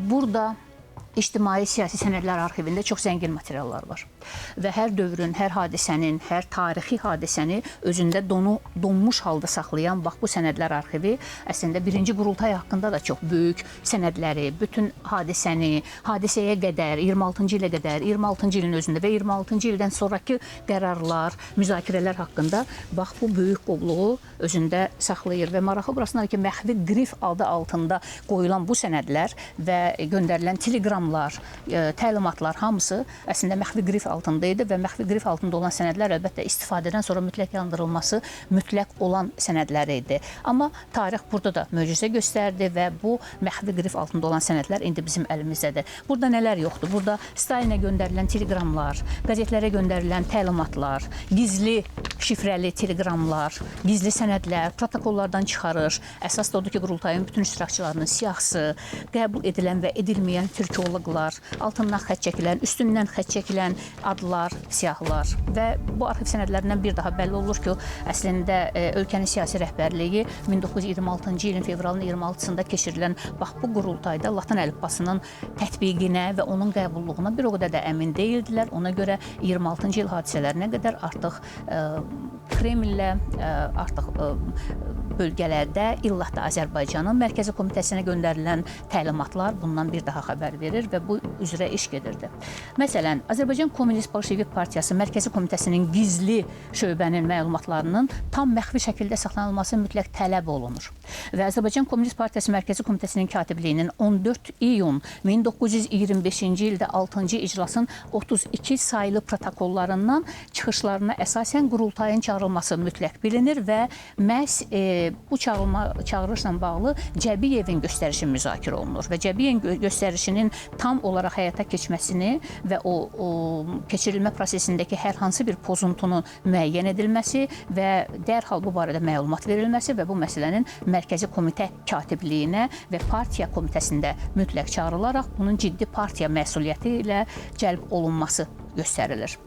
Burada ictimai-siyasi sənədlər arxivində çox zəngin materiallar var. Və hər dövrün, hər hadisənin, hər tarixi hadisəni özündə donmuş halda saxlayan bax bu sənədlər arxivi əslində birinci qurultay haqqında da çox böyük sənədləri, bütün hadisəni, hadisəyə qədər, 26-cı ilə qədər, 26-cı ilin özündə və 26-cı ildən sonraki qərarlar, müzakirələr haqqında bax bu böyük qovluğu özündə saxlayır. Və maraqlı burasındadır ki, məxfi qrif adı altında qoyulan bu sənədlər və göndərilən teleqramlar, təlimatlar hamısı əslində məxfi qrif altında idi və məxfi qrif altında olan sənədlər əlbəttə istifadədən sonra mütləq yandırılması mütləq olan sənədlər idi. Amma tarix burada da möcüzə göstərdi və bu məxfi qrif altında olan sənədlər indi bizim əlimizdədir. Burada nələr yoxdur? Burada Stalinə göndərilən teleqramlar, qəzetlərə göndərilən təlimatlar, gizli şifrəli teleqramlar, gizli sənədlər, protokollardan çıxarış, əsas da odur ki, qurultayın bütün iştirakçılarının siyahısı, qəbul edilən və edilməyən türkoloqlar, altından xətt çəkilən, üstündən xətt çəkilən adlar, siyahılar və bu arxiv sənədlərindən bir daha bəlli olur ki, əslində ölkənin siyasi rəhbərliyi 1926-cı ilin fevralın 26-sında keçirilən bax bu qurultayda Latın əlifbasının tətbiqinə və onun qəbulluğuna bir o qədər də əmin deyildilər. Ona görə 26-cı il hadisələrinə qədər artıq Kremllə, artıq bölgələrdə, illah da Azərbaycanın Mərkəzi Komitəsinə göndərilən təlimatlar bundan bir daha xəbər verir və bu üzrə iş gedirdi. Məsələn, Azərbaycan Kommunist Bolşevik Partiyası Mərkəzi Komitəsinin gizli şöbənin məlumatlarının tam məxfi şəkildə saxlanılması mütləq tələb olunur. Və Azərbaycan Kommunist Partiyası Mərkəzi Komitəsinin katibliyinin 14 iyun 1925-ci ildə 6-cı iclasın 32 saylı protokollarından çıxışlarına əsasən qurultayın çağırılması mütləq bilinir və məhz bu çağırışla bağlı Cəbiyevin göstərişi müzakirə olunur və Cəbiyevin göstərişinin tam olaraq həyata keçməsini və o keçirilmə prosesindəki hər hansı bir pozuntunun müəyyən edilməsi və dərhal bu barədə məlumat verilməsi və bu məsələnin Mərkəzi Komitə katibliyinə və partiya komitəsində mütləq çağırılaraq bunun ciddi partiya məsuliyyəti ilə cəlb olunması göstərilir.